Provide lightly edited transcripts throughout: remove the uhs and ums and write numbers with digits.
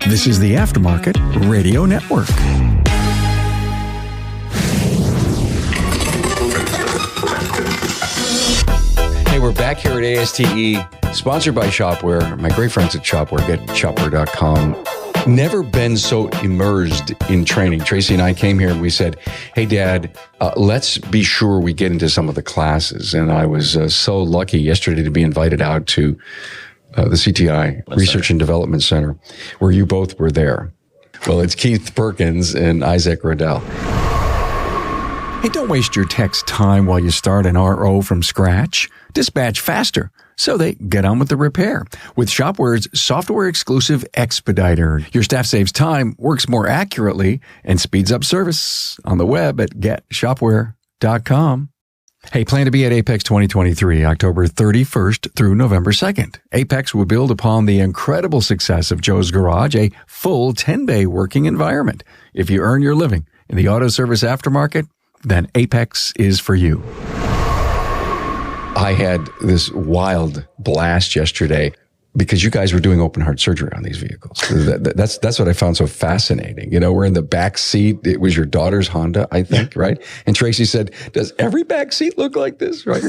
This is the Aftermarket Radio Network. Hey, we're back here at ASTE, sponsored by Shopware. My great friends at Shopware. Get shopware.com. Never been so immersed in training. Tracy and I came here and we said, hey, Dad, let's be sure we get into some of the classes. And I was so lucky yesterday to be invited out to the CTI Research and Development Center, where you both were there. Well, it's Keith Perkins and Issac Rodell. Hey, don't waste your tech's time while you start an RO from scratch. Dispatch faster so they get on with the repair. With Shopware's software-exclusive Expediter, your staff saves time, works more accurately, and speeds up service on the web at getshopware.com. Hey, plan to be at Apex 2023, October 31st through November 2nd. Apex will build upon the incredible success of Joe's Garage, a full 10-bay working environment. If you earn your living in the auto service aftermarket, then Apex is for you. I had this wild blast yesterday because you guys were doing open heart surgery on these vehicles. That's what I found so fascinating. You know, we're in the back seat. It was your daughter's Honda, I think, right? And Tracy said, does every back seat look like this, right?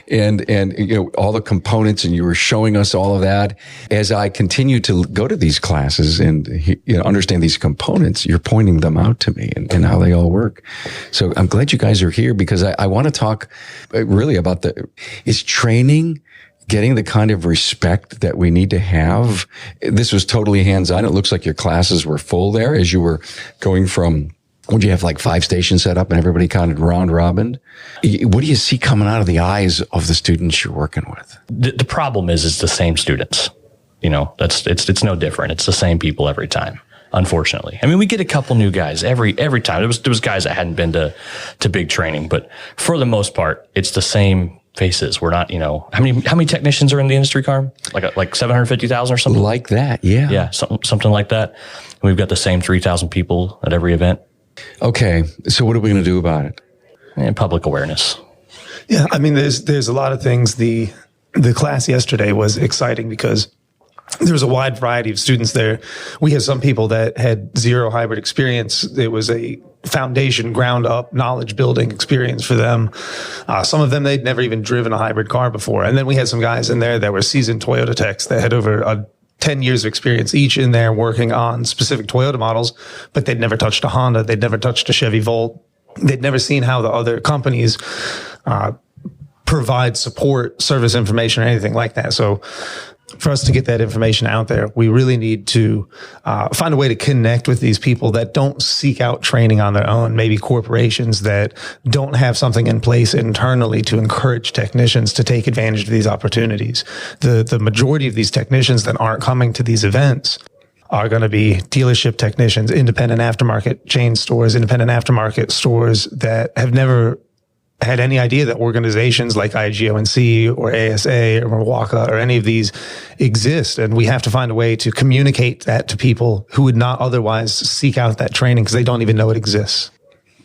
and you know, all the components, and you were showing us all of that. As I continue to go to these classes and, you know, understand these components, you're pointing them out to me and how they all work. So I'm glad you guys are here because I want to talk really about is training getting the kind of respect that we need to have. This was totally hands-on. It looks like your classes were full there as you were going from, would you have like 5 stations set up and everybody kind of round robin? What do you see coming out of the eyes of the students you're working with? The problem is it's the same students. You know, it's no different. It's the same people every time, unfortunately. I mean, we get a couple new guys every time. There was guys that hadn't been to big training, but for the most part, it's the same faces. We're not, you know, how many technicians are in the industry, Carm? Like 750,000 or something? Like that, yeah. Yeah, something like that. And we've got the same 3,000 people at every event. Okay, so what are we going to do about it? And public awareness. Yeah, I mean, there's a lot of things. The class yesterday was exciting because there was a wide variety of students there. We had some people that had zero hybrid experience. It was a foundation, ground up knowledge building experience for them. Some of them, they'd never even driven a hybrid car before. And then we had some guys in there that were seasoned Toyota techs that had over 10 years of experience each in there working on specific Toyota models, but they'd never touched a Honda. They'd never touched a Chevy Volt. They'd never seen how the other companies provide support, service information, or anything like that. So for us to get that information out there, we really need to find a way to connect with these people that don't seek out training on their own, maybe corporations that don't have something in place internally to encourage technicians to take advantage of these opportunities. The majority of these technicians that aren't coming to these events are going to be dealership technicians, independent aftermarket chain stores, independent aftermarket stores that have never had any idea that organizations like IGONC or ASA or Milwaukee or any of these exist. And we have to find a way to communicate that to people who would not otherwise seek out that training because they don't even know it exists.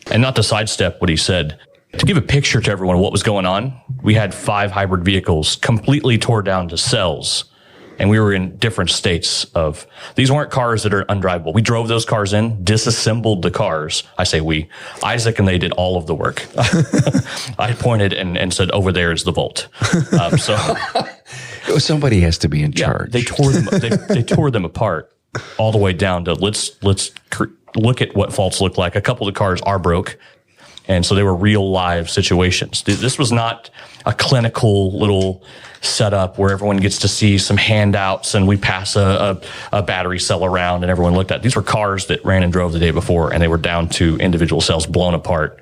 And not to sidestep what he said, to give a picture to everyone of what was going on, we had 5 hybrid vehicles completely tore down to cells. And we were in different states of, these weren't cars that are undrivable. We drove those cars in, disassembled the cars. I say we. Isaac and they did all of the work. I pointed and said, over there is the Volt. So somebody has to be in charge. They tore them. They tore them apart all the way down to let's look at what faults look like. A couple of the cars are broke. And so they were real live situations. This was not a clinical little setup where everyone gets to see some handouts and we pass a battery cell around and everyone looked at. These were cars that ran and drove the day before and they were down to individual cells blown apart.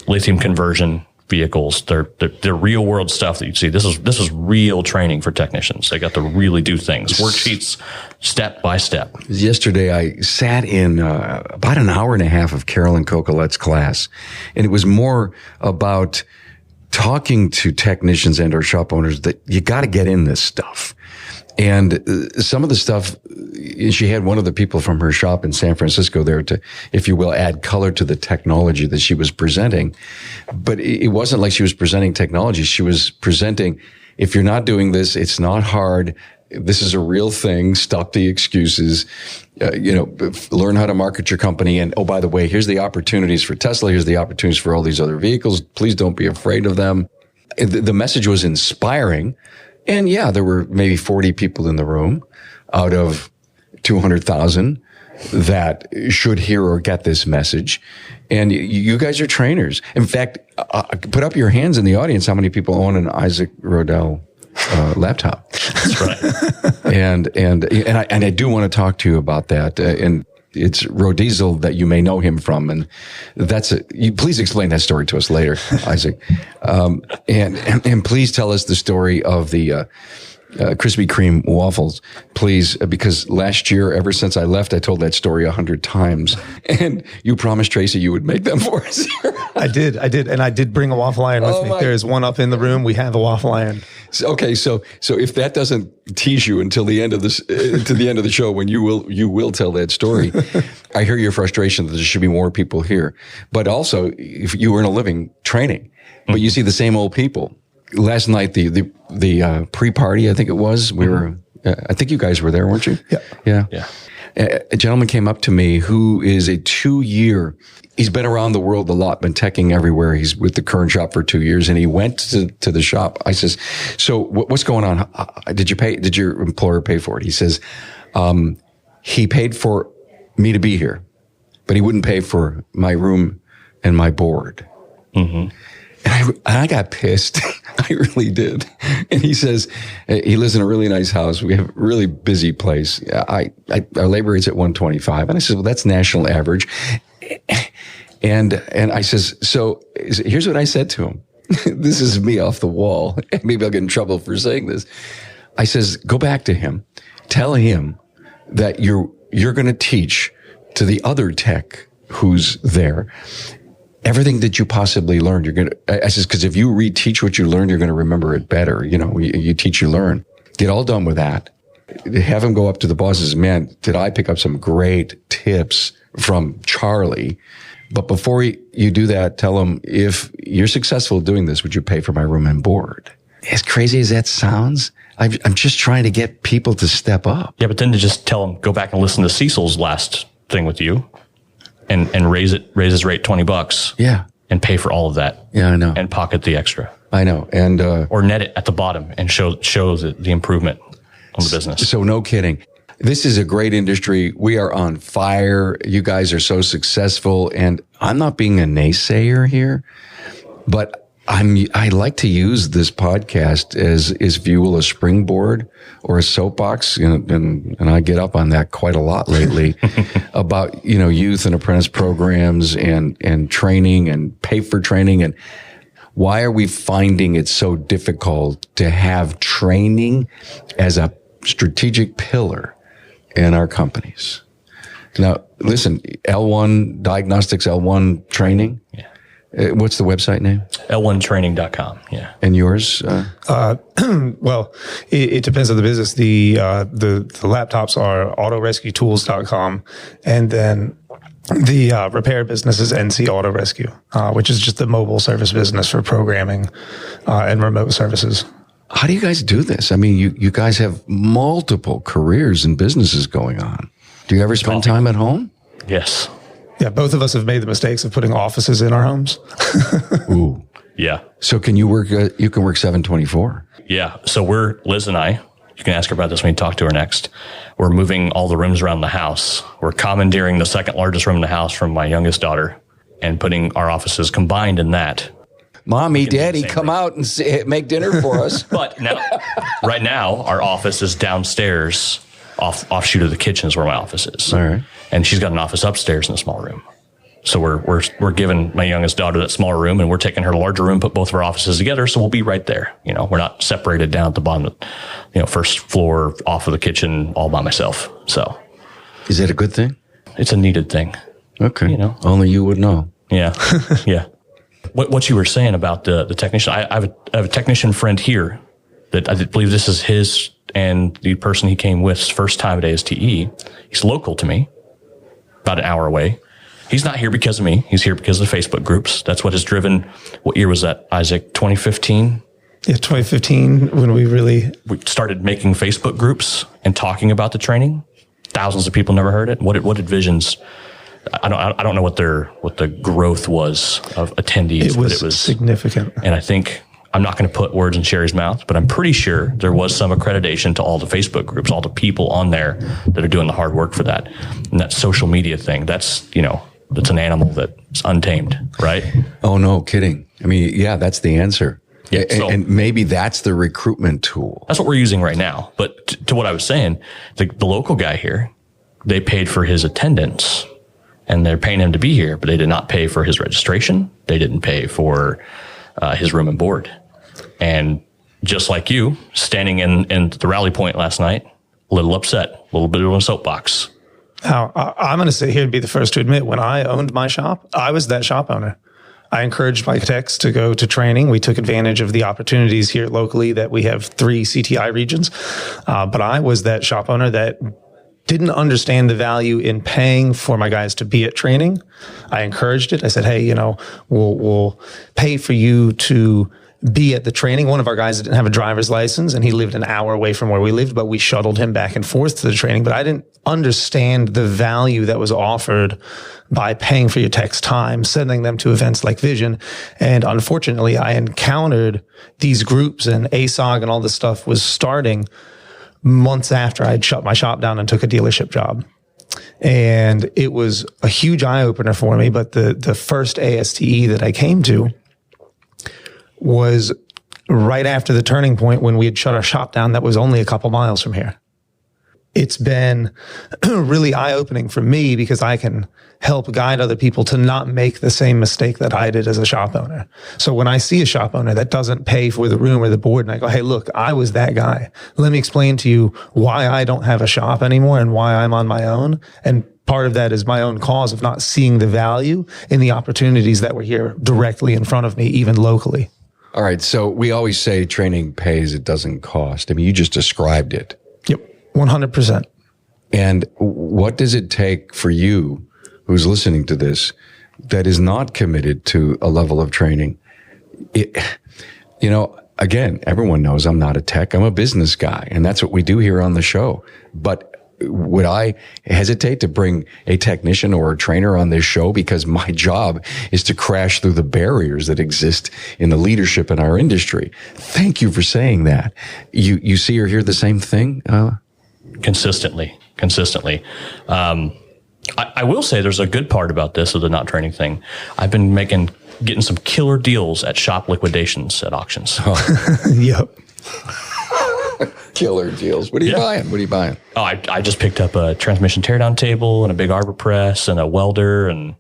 Lithium conversion vehicles. They're real world stuff that you see. This is real training for technicians. They got to really do things. Worksheets step by step. Yesterday I sat in about an hour and a half of Carolyn Cocolette's class, and it was more about talking to technicians and or shop owners that you got to get in this stuff. And some of the stuff, she had one of the people from her shop in San Francisco there to, if you will, add color to the technology that she was presenting. But it wasn't like she was presenting technology. She was presenting, if you're not doing this, it's not hard. this is a real thing. Stop the excuses. Learn how to market your company. And, oh, by the way, here's the opportunities for Tesla. Here's the opportunities for all these other vehicles. Please don't be afraid of them. The message was inspiring. And yeah, there were maybe 40 people in the room out of 200,000 that should hear or get this message. And you guys are trainers. In fact, put up your hands in the audience. How many people own an Issac Rodell laptop? That's right. and I do want to talk to you about that. And it's Rodell that you may know him from, and please explain that story to us later, Issac. And please tell us the story of the Krispy Kreme waffles, please, because last year, ever since I left, I told that story 100 times, and you promised Tracy you would make them for us. I did, and I did bring a waffle iron with me. There is one up in the room. We have a waffle iron. Okay, so if that doesn't tease you until the end of this, to the end of the show, when you will tell that story, I hear your frustration that there should be more people here, but also if you earn a living training, but you see the same old people. Last night, the pre-party, I think it was, we were, I think you guys were there, weren't you? Yeah. A gentleman came up to me who is a 2-year, he's been around the world a lot, been teching everywhere. He's with the current shop for 2 years, and he went to the shop. I says, so what's going on? Did your employer pay for it? He says, he paid for me to be here, but he wouldn't pay for my room and my board. Mm-hmm. And I got pissed. I really did. And he says, he lives in a really nice house. We have a really busy place. Our labor rate's at 125. And I said, well, that's national average. And I says, so here's what I said to him. This is me off the wall. Maybe I'll get in trouble for saying this. I says, go back to him. Tell him that you're going to teach to the other tech who's there everything that you possibly learned. I says, because if you reteach what you learned, you're going to remember it better. You teach, you learn. Get all done with that. Have him go up to the bosses. Man, did I pick up some great tips from Charlie? But before you do that, tell him, if you're successful doing this, would you pay for my room and board? As crazy as that sounds, I'm just trying to get people to step up. Yeah, but then to just tell him, go back and listen to Cecil's last thing with you. And raise his rate $20. Yeah. And pay for all of that. Yeah, I know. And pocket the extra. I know. And, or net it at the bottom and show the improvement on the business. So no kidding. This is a great industry. We are on fire. You guys are so successful. And I'm not being a naysayer here, but I like to use this podcast as fuel, a springboard or a soapbox, and I get up on that quite a lot lately about, youth and apprentice programs and training and pay for training. And why are we finding it so difficult to have training as a strategic pillar in our companies? Now, listen, L1 Diagnostics, L1 training. Yeah. What's the website name? L1training.com. Yeah. And yours? Well, it depends on the business. The laptops are autorescuetools.com. And then the repair business is NC Auto Rescue, which is just the mobile service business for programming and remote services. How do you guys do this? I mean, you guys have multiple careers and businesses going on. Do you ever spend time at home? Yes. Yeah, both of us have made the mistakes of putting offices in our homes. Ooh. Yeah. So can you work, you can work 7/24? Yeah. So Liz and I, you can ask her about this when you talk to her next. We're moving all the rooms around the house. We're commandeering the second largest room in the house from my youngest daughter and putting our offices combined in that. Mommy, Daddy, come out and make dinner for us. But now, right now, our office is downstairs, offshoot of the kitchen is where my office is. All right. And she's got an office upstairs in a small room. So we're giving my youngest daughter that smaller room, and we're taking her larger room, put both of our offices together. So we'll be right there. We're not separated down at the bottom, first floor off of the kitchen all by myself. So is that a good thing? It's a needed thing. Okay. Only you would know. Yeah. Yeah. What you were saying about the technician, I have a technician friend here that I believe this is his and the person he came with's first time at ASTE. He's local to me, about an hour away. He's not here because of me. He's here because of the Facebook groups. That's what has driven, what year was that, Isaac? 2015? Yeah, 2015 when we started making Facebook groups and talking about the training. Thousands of people never heard it. What did Vision's? I don't know what the growth was of attendees. It was significant. And I think, I'm not going to put words in Sherry's mouth, but I'm pretty sure there was some accreditation to all the Facebook groups, all the people on there that are doing the hard work for that. And that social media thing, that's an animal that's untamed, right? Oh, no kidding. I mean, yeah, that's the answer. Yeah, and maybe that's the recruitment tool. That's what we're using right now. But to what I was saying, the local guy here, they paid for his attendance and they're paying him to be here, but they did not pay for his registration. They didn't pay for his room and board. And just like you, standing in the rally point last night, a little upset, a little bit of a soapbox. Now, I'm going to sit here and be the first to admit, when I owned my shop, I was that shop owner. I encouraged my techs to go to training. We took advantage of the opportunities here locally that we have 3 CTI regions. But I was that shop owner that didn't understand the value in paying for my guys to be at training. I encouraged it. I said, hey, we'll pay for you to be at the training. One of our guys didn't have a driver's license and he lived an hour away from where we lived, but we shuttled him back and forth to the training. But I didn't understand the value that was offered by paying for your tech's time, sending them to events like Vision. And unfortunately, I encountered these groups, and ASOG and all this stuff was starting months after I'd shut my shop down and took a dealership job. And it was a huge eye opener for me. But the first ASTE that I came to was right after the turning point when we had shut our shop down that was only a couple miles from here. It's been really eye-opening for me because I can help guide other people to not make the same mistake that I did as a shop owner. So when I see a shop owner that doesn't pay for the room or the board and I go, hey, look, I was that guy. Let me explain to you why I don't have a shop anymore and why I'm on my own. And part of that is my own cause of not seeing the value in the opportunities that were here directly in front of me, even locally. All right. So we always say training pays, it doesn't cost. I mean, you just described it. Yep. 100%. And what does it take for you, who's listening to this, that is not committed to a level of training? Again, everyone knows I'm not a tech. I'm a business guy. And that's what we do here on the show. But would I hesitate to bring a technician or a trainer on this show because my job is to crash through the barriers that exist in the leadership in our industry? Thank you for saying that. You see or hear the same thing? Consistently. I will say there's a good part about this of the not training thing. I've been getting some killer deals at shop liquidations at auctions. Oh. Yep. Killer deals. What are you buying? Oh, I just picked up a transmission teardown table and a big arbor press and a welder and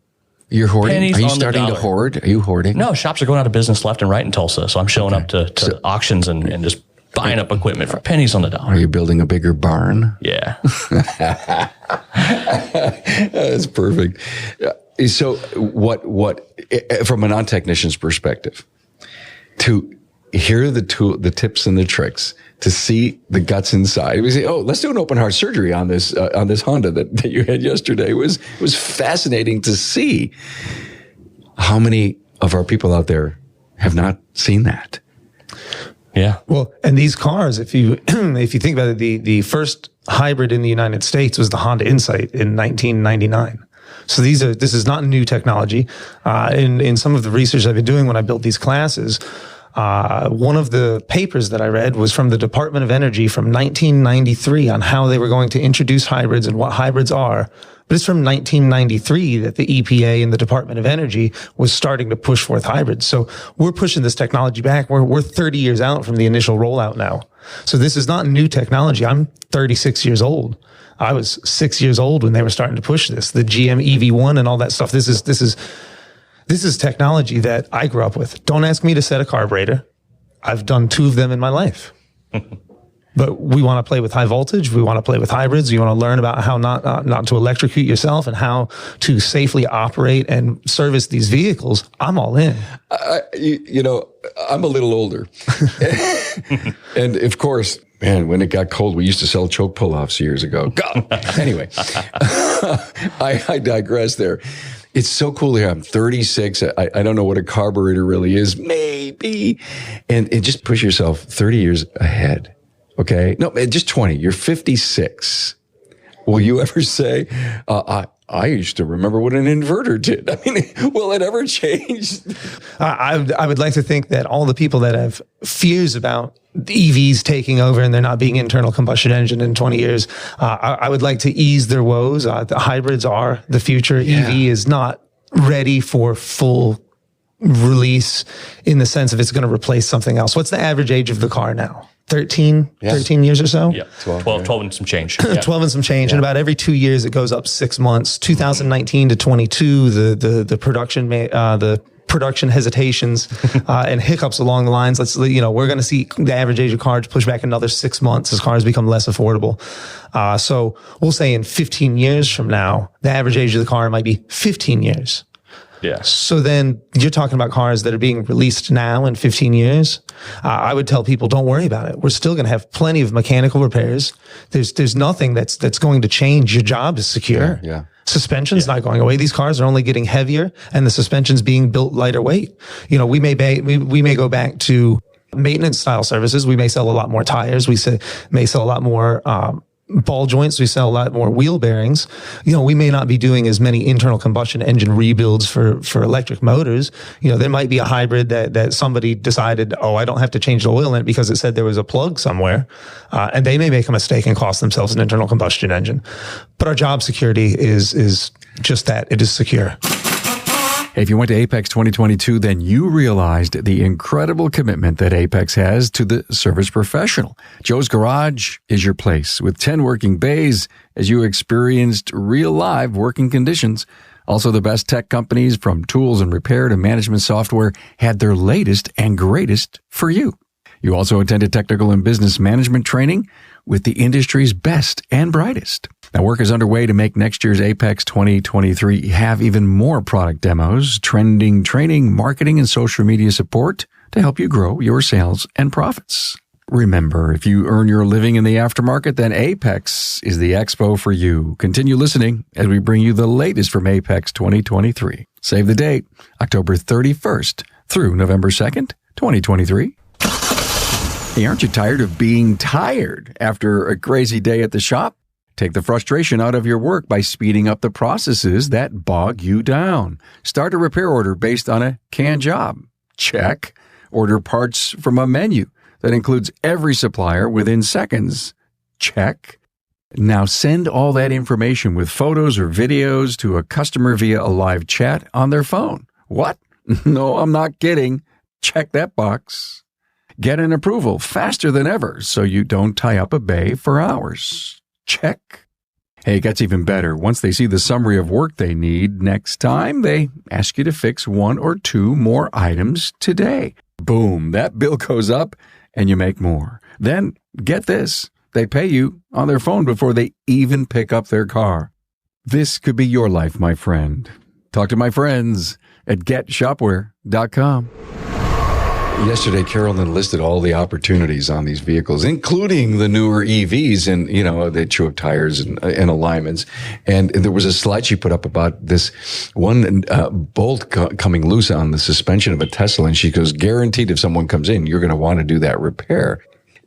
You're hoarding? pennies Are you on the starting to dollar. hoard? Are you hoarding? No, shops are going out of business left and right in Tulsa. So I'm showing up to auctions and just buying up equipment for pennies on the dollar. Are you building a bigger barn? Yeah. That's perfect. So what from a non-technician's perspective, to hear the tips and the tricks, to see the guts inside. We say, oh, let's do an open heart surgery on this Honda that you had yesterday. It was fascinating to see. How many of our people out there have not seen that? Yeah. Well, and these cars, if you think about it, the first hybrid in the United States was the Honda Insight in 1999. So this is not new technology. In some of the research I've been doing when I built these classes, one of the papers that I read was from the Department of Energy from 1993 on how they were going to introduce hybrids and what hybrids are. But it's from 1993 that the EPA and the Department of Energy was starting to push forth hybrids. So we're pushing this technology back. We're 30 years out from the initial rollout now. So this is not new technology. I'm 36 years old. I was 6 years old when they were starting to push this. The GM EV1 and all that stuff. This is technology that I grew up with. Don't ask me to set a carburetor. I've done 2 of them in my life. But we want to play with high voltage. We want to play with hybrids. You want to learn about how not to electrocute yourself and how to safely operate and service these vehicles. I'm all in. I'm a little older. And of course, man, when it got cold, we used to sell choke pull-offs years ago. God. Anyway, I digress there. It's so cool here. I'm 36. I don't know what a carburetor really is. Maybe. And just push yourself 30 years ahead. Okay. No, just 20. You're 56. Will you ever say, I used to remember what an inverter did? I mean, will it ever change? I would like to think that all the people that have fears about EVs taking over and there not being internal combustion engine in 20 years, I would like to ease their woes. The hybrids are the future. Yeah. EV is not ready for full release in the sense of it's going to replace something else. What's the average age of the car now? 13 years or so? Yeah, 12 and some change. 12 and some change. And about every 2 years, it goes up 6 months. 2019 to 22, the production hesitations and hiccups along the lines. We're going to see the average age of cars push back another 6 months as cars become less affordable. So we'll say in 15 years from now, the average age of the car might be 15 years. Yeah. So then you're talking about cars that are being released now in 15 years. I would tell people, don't worry about it. We're still going to have plenty of mechanical repairs. There's nothing that's going to change. Your job is secure. Yeah. Suspension's not going away. These cars are only getting heavier and the suspension's being built lighter weight. We may go back to maintenance style services. We may sell a lot more tires. May sell a lot more, ball joints. We sell a lot more wheel bearings. We may not be doing as many internal combustion engine rebuilds for electric motors. There might be a hybrid that somebody decided, I don't have to change the oil in it because it said there was a plug somewhere. And they may make a mistake and cost themselves an internal combustion engine. But our job security is just that. It is secure. If you went to Apex 2022, then you realized the incredible commitment that Apex has to the service professional. Joe's Garage is your place with 10 working bays as you experienced real live working conditions. Also, the best tech companies from tools and repair to management software had their latest and greatest for you. You also attended technical and business management training with the industry's best and brightest. Now, work is underway to make next year's Apex 2023 have even more product demos, trending training, marketing, and social media support to help you grow your sales and profits. Remember, if you earn your living in the aftermarket, then Apex is the expo for you. Continue listening as we bring you the latest from Apex 2023. Save the date, October 31st through November 2nd, 2023. Hey, aren't you tired of being tired after a crazy day at the shop? Take the frustration out of your work by speeding up the processes that bog you down. Start a repair order based on a canned job. Check. Order parts from a menu that includes every supplier within seconds. Check. Now send all that information with photos or videos to a customer via a live chat on their phone. What? No, I'm not kidding. Check that box. Get an approval faster than ever so you don't tie up a bay for hours. Check. Hey, it gets even better. Once they see the summary of work they need next time, they ask you to fix 1 or 2 more items today. Boom, that bill goes up and you make more. Then, get this, they pay you on their phone before they even pick up their car. This could be your life, my friend. Talk to my friends at getshopware.com. Yesterday, Carolyn listed all the opportunities on these vehicles, including the newer EVs and, they chew up tires and alignments. And there was a slide she put up about this one bolt coming loose on the suspension of a Tesla. And she goes, guaranteed if someone comes in, you're going to want to do that repair.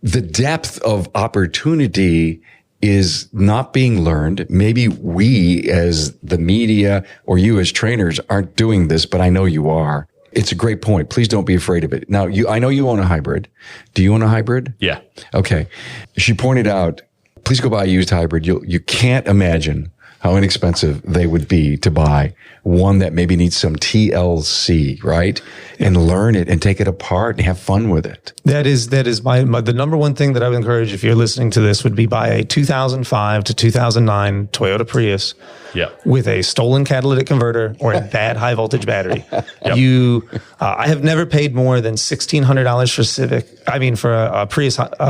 The depth of opportunity is not being learned. Maybe we as the media or you as trainers aren't doing this, but I know you are. It's a great point. Please don't be afraid of it. Now, I know you own a hybrid. Do you own a hybrid? Yeah. Okay. She pointed out, please go buy a used hybrid. You can't imagine how inexpensive they would be to buy one that maybe needs some TLC, right? And learn it and take it apart and have fun with it. That is the number one thing that I would encourage if you're listening to this would be buy a 2005 to 2009 Toyota Prius. Yep. With a stolen catalytic converter or a bad high voltage battery. Yep. I have never paid more than $1,600 for a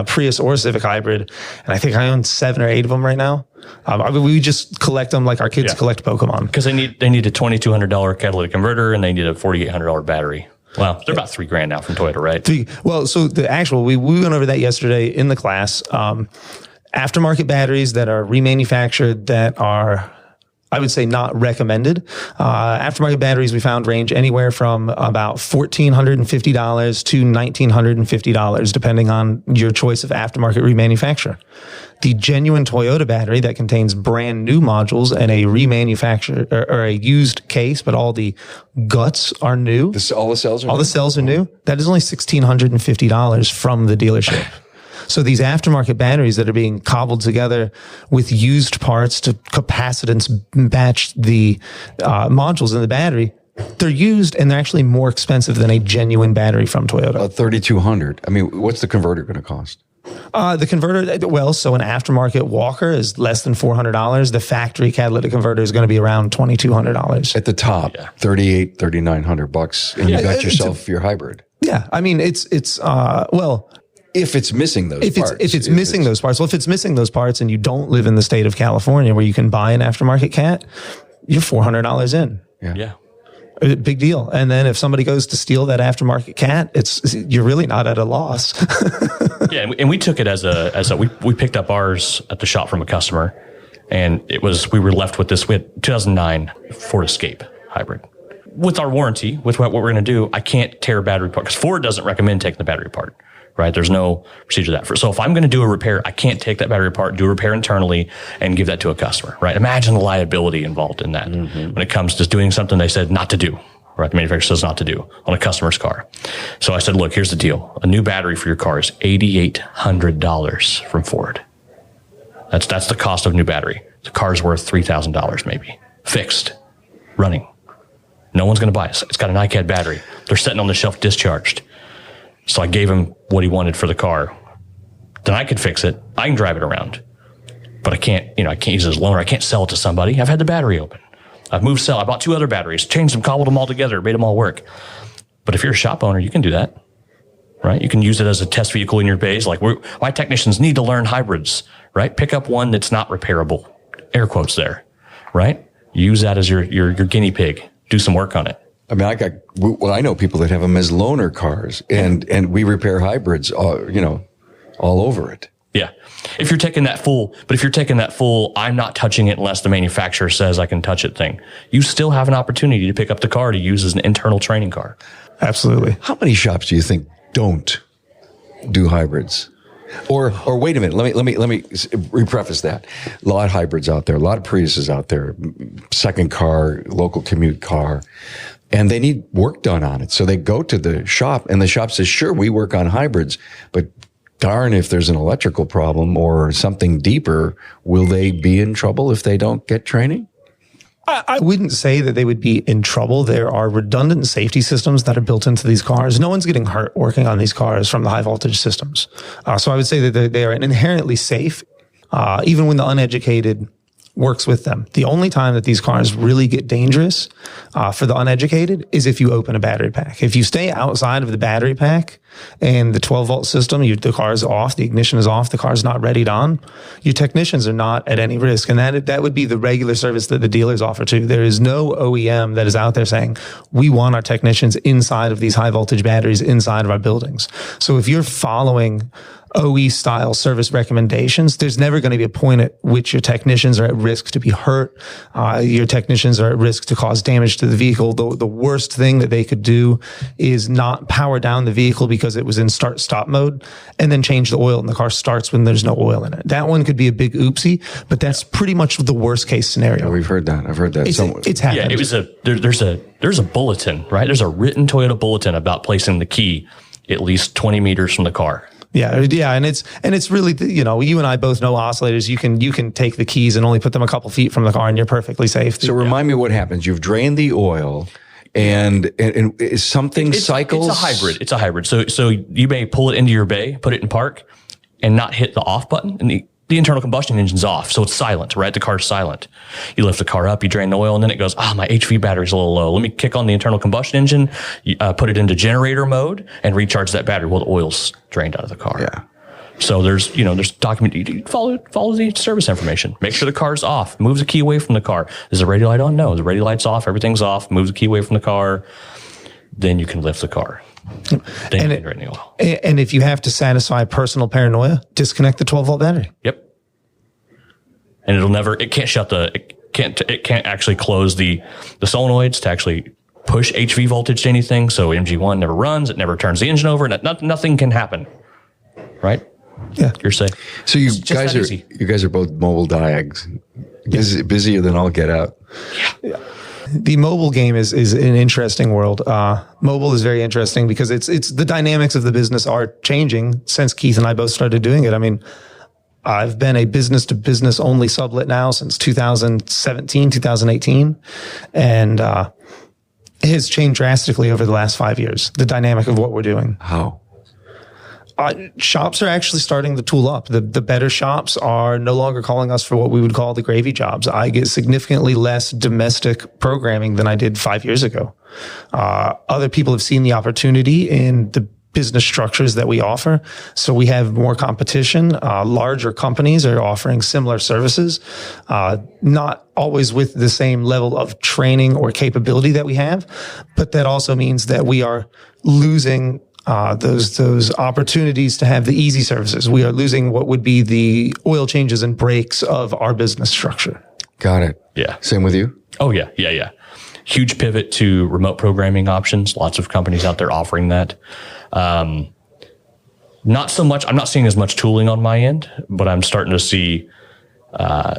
Prius or a Civic hybrid. And I think I own 7 or 8 of them right now. We just collect them like our kids collect Pokemon. Because they need a $2,200 catalytic converter and they need a $4,800 battery. Wow. They're about $3,000 now from Toyota, right? So the actual, we went over that yesterday in the class. Aftermarket batteries that are remanufactured that are I would say not recommended. Aftermarket batteries we found range anywhere from about $1,450 to $1,950, depending on your choice of aftermarket remanufacturer. The genuine Toyota battery that contains brand new modules and a remanufactured or a used case, but all the guts are new. All the cells are new? All the cells are new. That is only $1,650 from the dealership. So these aftermarket batteries that are being cobbled together with used parts to capacitance match the modules in the battery, they're used and they're actually more expensive than a genuine battery from Toyota. $3,200. I mean, what's the converter going to cost? The converter, well, so an aftermarket Walker is less than $400. The factory catalytic converter is going to be around $2,200. At the top, $3,800, $3,900, and you got yourself your hybrid. Yeah, I mean, well, if it's missing those parts. If it's missing those parts and you don't live in the state of California where you can buy an aftermarket cat, you're $400 in. Yeah. Big deal. And then if somebody goes to steal that aftermarket cat, you're really not at a loss. Yeah. And we took it as we picked up ours at the shop from a customer, and we were left with this. We had 2009 Ford Escape hybrid. With our warranty, with what we're going to do, I can't tear a battery apart because Ford doesn't recommend taking the battery apart. Right? There's no procedure that for. So if I'm going to do a repair, I can't take that battery apart, do a repair internally, and give that to a customer. Right? Imagine the liability involved in that when it comes to doing something they said not to do. Right? The manufacturer says not to do on a customer's car. So I said, look, here's the deal. A new battery for your car is $8,800 from Ford. That's the cost of a new battery. The car's worth $3,000 maybe. Fixed. Running. No one's going to buy it. It's got an iCAD battery. They're sitting on the shelf discharged. So I gave him what he wanted for the car. Then I could fix it. I can drive it around, but I can't use it as a loaner. I can't sell it to somebody. I've had the battery open. I've moved cell. I bought 2 other batteries, changed them, cobbled them all together, made them all work. But if you're a shop owner, you can do that, right? You can use it as a test vehicle in your base. Like my technicians need to learn hybrids, right? Pick up one that's not repairable. Air quotes there, right? Use that as your guinea pig. Do some work on it. I mean, I know people that have them as loaner cars, and we repair hybrids, all over it. Yeah. If you're taking that full, I'm not touching it unless the manufacturer says I can touch it thing, you still have an opportunity to pick up the car to use as an internal training car. Absolutely. How many shops do you think don't do hybrids? Or wait a minute, let me repreface that. A lot of hybrids out there, a lot of Priuses out there, second car, local commute car. And they need work done on it. So they go to the shop and the shop says, sure, we work on hybrids, but darn, if there's an electrical problem or something deeper, will they be in trouble if they don't get training? I wouldn't say that they would be in trouble. There are redundant safety systems that are built into these cars. No one's getting hurt working on these cars from the high voltage systems. So I would say that they are inherently safe, even when the uneducated works with them. The only time that these cars really get dangerous for the uneducated is if you open a battery pack. If you stay outside of the battery pack and the 12-volt system, the car is off, the ignition is off, the car's not readied on, your technicians are not at any risk. And that would be the regular service that the dealers offer too. There is no OEM that is out there saying, we want our technicians inside of these high voltage batteries inside of our buildings. So if you're following OE style service recommendations, there's never going to be a point at which your technicians are at risk to be hurt. Your technicians are at risk to cause damage to the vehicle. The worst thing that they could do is not power down the vehicle because it was in start stop mode and then change the oil and the car starts when there's no oil in it. That one could be a big oopsie, but that's pretty much the worst case scenario. Yeah, we've heard that. I've heard that. It's happened. Yeah, there's a bulletin, right? There's a written Toyota bulletin about placing the key at least 20 meters from the car. Yeah, and it's really, you and I both know oscillators. You can take the keys and only put them a couple feet from the car, and you're perfectly safe. So remind me what happens. You've drained the oil, and something cycles. It's a hybrid. So you may pull it into your bay, put it in park, and not hit the off button, and the internal combustion engine's off, so it's silent, right? The car's silent. You lift the car up, you drain the oil, and then it goes, my HV battery's a little low. Let me kick on the internal combustion engine, put it into generator mode, and recharge that battery while the oil's drained out of the car. Yeah. So there's document. You follow the service information. Make sure the car's off. Move the key away from the car. Is the radio light on? No. The radio light's off. Everything's off. Move the key away from the car. Then you can lift the car. And if you have to satisfy personal paranoia, disconnect the 12-volt battery. Yep. And it can't shut it can't actually close the solenoids to actually push HV voltage to anything. So MG1 never runs. It never turns the engine over. Nothing can happen. Right? Yeah. You're safe. So you guys are both mobile diags. Busier than all get out. Yeah. The mobile game is an interesting world. Mobile is very interesting because it's the dynamics of the business are changing since Keith and I both started doing it. I mean, I've been a business to business only sublet now since 2017, 2018. And, it has changed drastically over the last 5 years, the dynamic of what we're doing. How? Shops are actually starting to tool up. The better shops are no longer calling us for what we would call the gravy jobs. I get significantly less domestic programming than I did 5 years ago. Other people have seen the opportunity in the business structures that we offer. So we have more competition. Larger companies are offering similar services, not always with the same level of training or capability that we have, but that also means that we are losing those opportunities to have the easy services. We are losing what would be the oil changes and brakes of our business structure. Got it. Yeah. Same with you? Oh, yeah. Huge pivot to remote programming options. Lots of companies out there offering that. Not so much. I'm not seeing as much tooling on my end, but I'm starting to see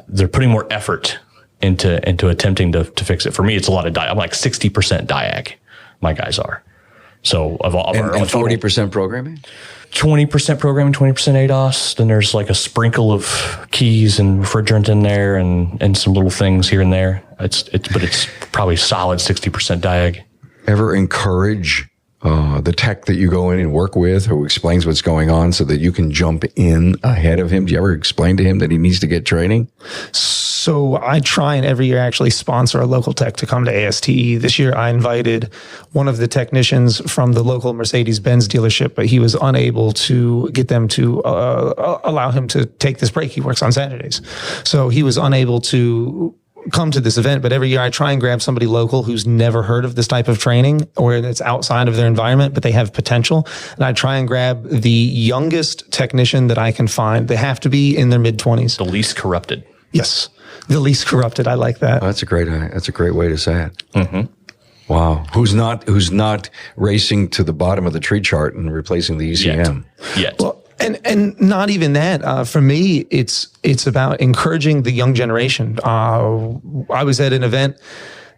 they're putting more effort into attempting to fix it. For me, it's a lot of I'm like 60% diag. My guys are. So of our 40% programming, 20% programming, 20% ADOS. Then there's like a sprinkle of keys and refrigerant in there, and some little things here and there. But it's probably solid 60% diag. Ever encourage the tech that you go in and work with, who explains what's going on, so that you can jump in ahead of him? Do you ever explain to him that he needs to get training? So I try and every year actually sponsor a local tech to come to ASTE. This year I invited one of the technicians from the local Mercedes-Benz dealership, but he was unable to get them to allow him to take this break. He works on Saturdays. So he was unable to come to this event, but every year I try and grab somebody local who's never heard of this type of training or that's outside of their environment, but they have potential. And I try and grab the youngest technician that I can find. They have to be in their mid-20s. The least corrupted. Yes. The least corrupted. I like that. Oh, that's a great way to say it. Mm-hmm. Wow. Who's not racing to the bottom of the tree chart and replacing the ECM? Yet. Well, and not even that. For me, it's about encouraging the young generation. I was at an event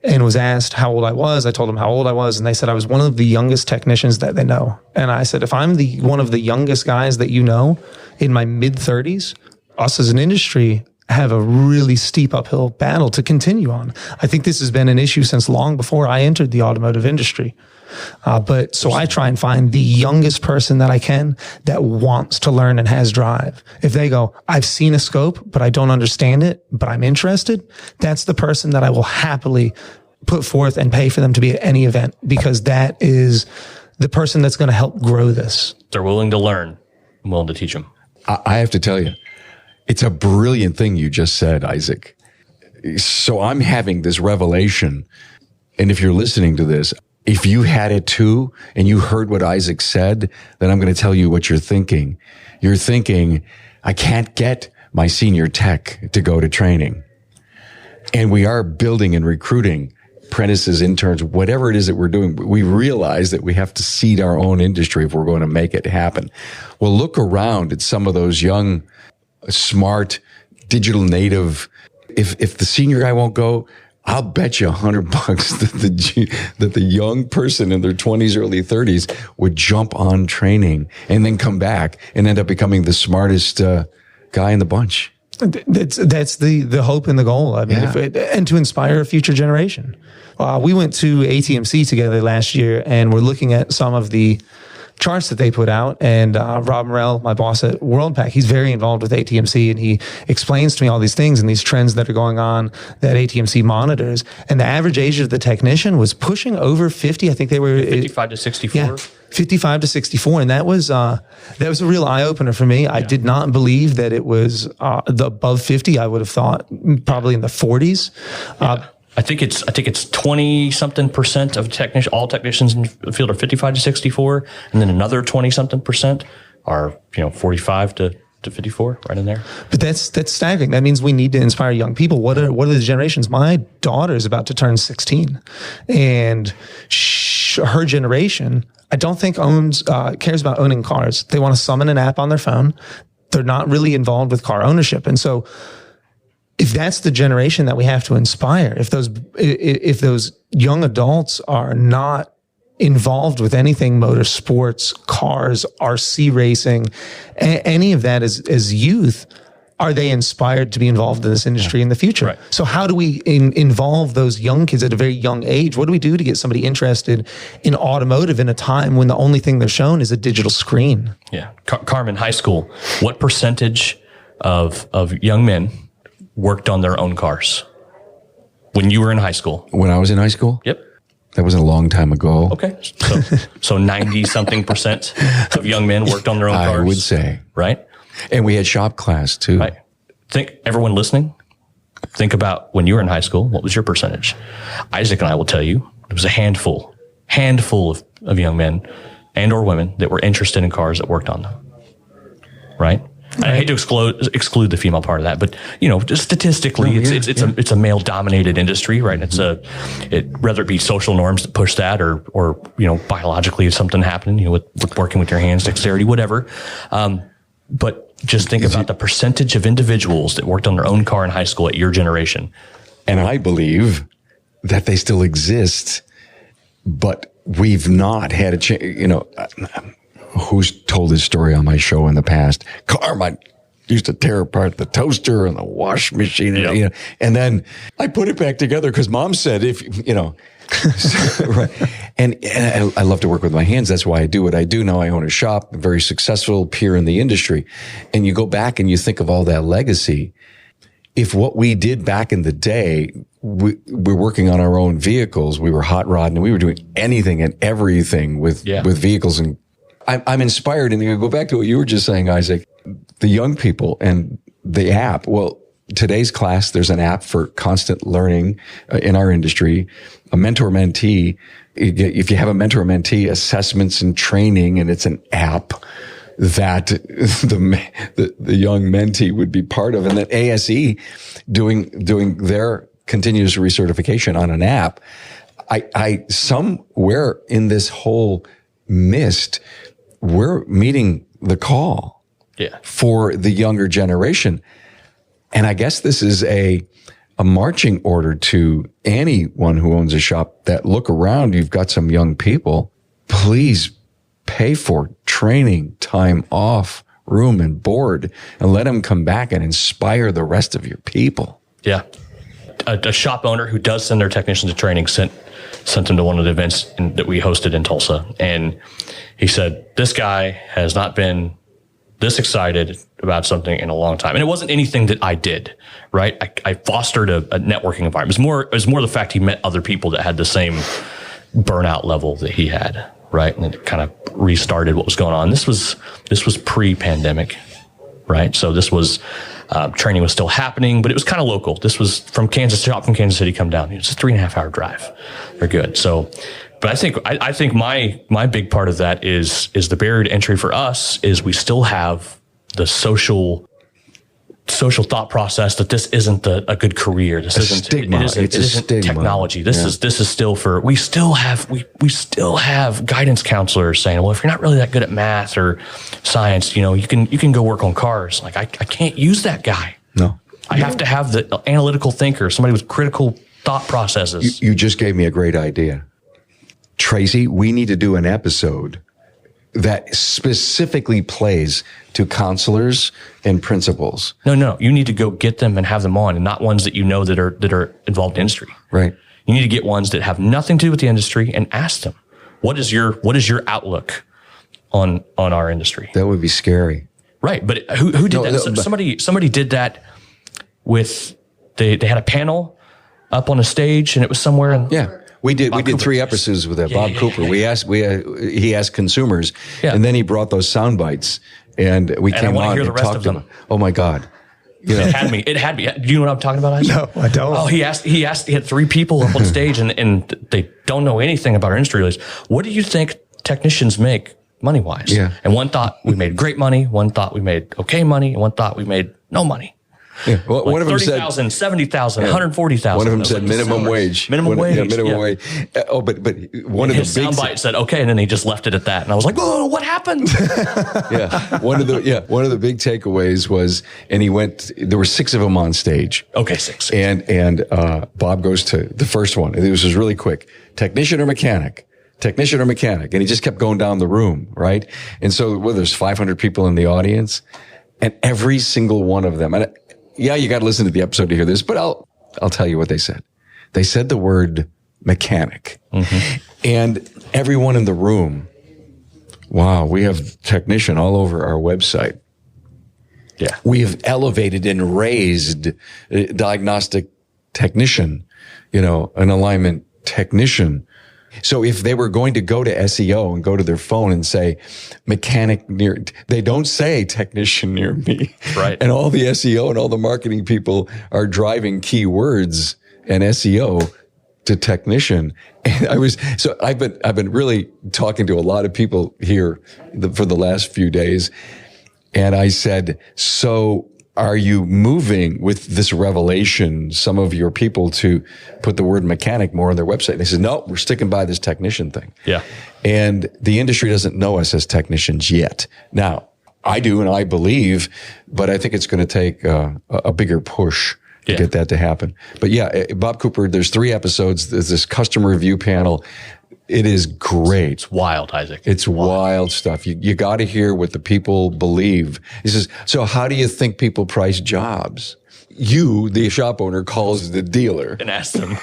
and was asked how old I was. I told them how old I was, and they said I was one of the youngest technicians that they know. And I said, if I'm one of the youngest guys that you know in my mid-30s, us as an industry have a really steep uphill battle to continue on. I think this has been an issue since long before I entered the automotive industry. But so I try and find the youngest person that I can that wants to learn and has drive. If they go, I've seen a scope, but I don't understand it, but I'm interested, that's the person that I will happily put forth and pay for them to be at any event, because that is the person that's going to help grow this. They're willing to learn. I'm willing to teach them. I have to tell you, it's a brilliant thing you just said, Isaac. So I'm having this revelation. And if you're listening to this, if you had it too, and you heard what Isaac said, then I'm going to tell you what you're thinking. You're thinking, I can't get my senior tech to go to training. And we are building and recruiting apprentices, interns, whatever it is that we're doing. We realize that we have to seed our own industry if we're going to make it happen. Well, look around at some of those young, smart, digital native. If the senior guy won't go, I'll bet you $100 that the young person in their 20s, early 30s would jump on training and then come back and end up becoming the smartest guy in the bunch. That's the hope and the goal. I mean, and to inspire a future generation. We went to ATMC together last year, and we're looking at some of the charts that they put out. And Rob Morrell, my boss at WorldPack, he's very involved with ATMC, and he explains to me all these things and these trends that are going on that ATMC monitors. And the average age of the technician was pushing over 50. I think they were 55 to 64. Yeah, 55 to 64. And that was a real eye opener for me. I did not believe that it was the above 50. I would have thought probably in the 40s. I think it's 20-something% of all technicians in the field are 55 to 64, and then another 20-something% are 45 to to 54, right in there. But that's staggering. That means we need to inspire young people. What are the generations? My daughter's about to turn 16, and her generation, I don't think cares about owning cars. They want to summon an app on their phone. They're not really involved with car ownership. And so if that's the generation that we have to inspire, if those young adults are not involved with anything motorsports, cars, RC racing, any of that as youth, are they inspired to be involved in this industry in the future? Right. So how do we involve those young kids at a very young age? What do we do to get somebody interested in automotive in a time when the only thing they're shown is a digital screen? Yeah. Carmen, high school, what percentage of young men worked on their own cars when you were in high school? When I was in high school? Yep. That was a long time ago. Okay. So 90-something% of young men worked on their own cars. I would say. Right? And we had shop class too. Right. Everyone listening, think about when you were in high school, what was your percentage? Isaac and I will tell you, it was a handful of young men and or women that were interested in cars that worked on them. Right? I hate to exclude the female part of that, but just statistically, it's a male dominated industry, right? Whether it be social norms that push that, or biologically something happening, with working with your hands, dexterity, whatever. But just think about the percentage of individuals that worked on their own car in high school at your generation. And I believe that they still exist, but we've not had a chance. Who's told this story on my show in the past? Carmine used to tear apart the toaster and the wash machine, and then I put it back together because Mom said, right. And I love to work with my hands. That's why I do what I do. Now I own a shop, a very successful peer in the industry. And you go back and you think of all that legacy. If what we did back in the day, we're working on our own vehicles, we were hot rodding, and we were doing anything and everything with vehicles. And I'm inspired. And you go back to what you were just saying, Isaac, the young people and the app. Well, today's class, there's an app for constant learning in our industry, a mentor-mentee. If you have a mentor-mentee, assessments and training, and it's an app that the young mentee would be part of, and then ASE doing their continuous recertification on an app. I somewhere in this whole mist, we're meeting the call for the younger generation. And I guess this is a marching order to anyone who owns a shop that look around. You've got some young people. Please pay for training, time off, room and board, and let them come back and inspire the rest of your people. Yeah. A shop owner who does send their technicians to training sent them to one of the events that we hosted in Tulsa. And he said, this guy has not been this excited about something in a long time. And it wasn't anything that I did, right? I fostered a networking environment. It was more the fact he met other people that had the same burnout level that he had, right? And it kind of restarted what was going on. This was pre-pandemic, right? So this was, training was still happening, but it was kind of local. This was from Kansas City, come down. It's a 3.5 hour drive. They're good. So, but I think my big part of that is the barrier to entry for us is we still have the social thought process that this isn't a good career. This isn't stigma. It isn't technology. This is still for, we still have guidance counselors saying, well, if you're not really that good at math or science, you can go work on cars. Like I can't use that guy. No, I have to have the analytical thinker, somebody with critical thought processes. You just gave me a great idea. Tracy, we need to do an episode that specifically plays to counselors and principals. No. You need to go get them and have them on, and not ones that that are involved in industry. Right. You need to get ones that have nothing to do with the industry and ask them, what is your outlook on our industry? That would be scary. Right. But who did that? Somebody did that with they had a panel up on a stage, and it was somewhere in We did 3 episodes with that. Bob Cooper. He asked consumers, and then he brought those sound bites, and we came on and talked to them. Oh my God. It had me. Do you know what I'm talking about, Isaac? No, I don't. Oh, he had 3 people up on stage and they don't know anything about our industry. What do you think technicians make money-wise. Yeah. And one thought we made great money, one thought we made okay money, and one thought we made no money. Yeah. Well, Like one of them 30,000, said 70,000, 140,000. One of them said minimum wage. Minimum wage. Yeah, minimum wage. Oh, but one of the his big soundbite said okay, and then he just left it at that. And I was like, "Oh, what happened?" one of the big takeaways was, and he went. There were 6 of them on stage. Okay, 6. And Bob goes to the first one. It was really quick. Technician or mechanic? Technician or mechanic? And he just kept going down the room, right? And so, there's 500 people in the audience, and every single one of them. And you got to listen to the episode to hear this, but I'll tell you what they said. They said the word mechanic, and everyone in the room. Wow, we have technician all over our website. Yeah, we have elevated and raised diagnostic technician, an alignment technician. So if they were going to go to SEO and go to their phone and say mechanic near, they don't say technician near me. Right. And all the SEO and all the marketing people are driving keywords and SEO to technician. And I've been really talking to a lot of people here for the last few days. And I said, so are you moving with this revelation, some of your people, to put the word mechanic more on their website? And they said, no, we're sticking by this technician thing. Yeah. And the industry doesn't know us as technicians yet. Now, I do, and I believe, but I think it's going to take a bigger push to get that to happen. But Bob Cooper, there's 3 episodes. There's this customer review panel. It is great. It's wild, Isaac. It's wild stuff. You got to hear what the people believe. He says, so how do you think people price jobs? You, the shop owner, calls the dealer And asks them.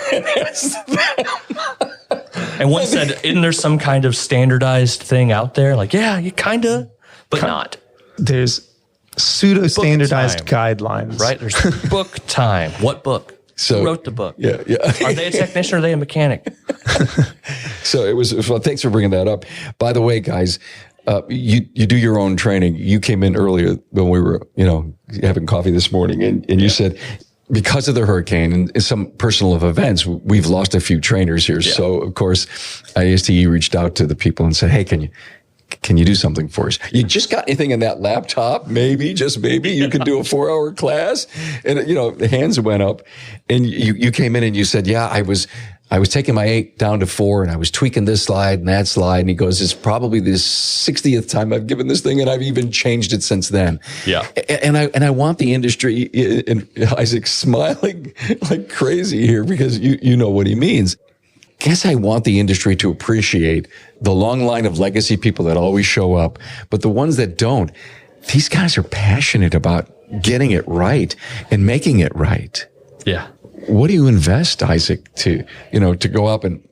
And one said, isn't there some kind of standardized thing out there? Like, yeah, you kind of, but not. There's pseudo-standardized guidelines. Right? There's book time. What book? So, who wrote the book? Yeah. Are they a technician or are they a mechanic? So it was, well, thanks for bringing that up. By the way, guys, you do your own training. You came in earlier when we were, having coffee this morning, and you said, because of the hurricane and some personal events, we've lost a few trainers here. Yeah. So of course, ASTE reached out to the people and said, hey, can you do something for us? You just got anything in that laptop? Maybe, just maybe, you could do a 4-hour class. And, the hands went up, and you came in and you said, yeah, I was taking my 8 down to 4, and I was tweaking this slide and that slide. And he goes, it's probably the 60th time I've given this thing, and I've even changed it since then. Yeah. And I want the industry, and Isaac's smiling like crazy here because you know what he means. Guess I want the industry to appreciate the long line of legacy people that always show up, but the ones that don't, these guys are passionate about getting it right and making it right. Yeah. What do you invest, Isaac, to go up and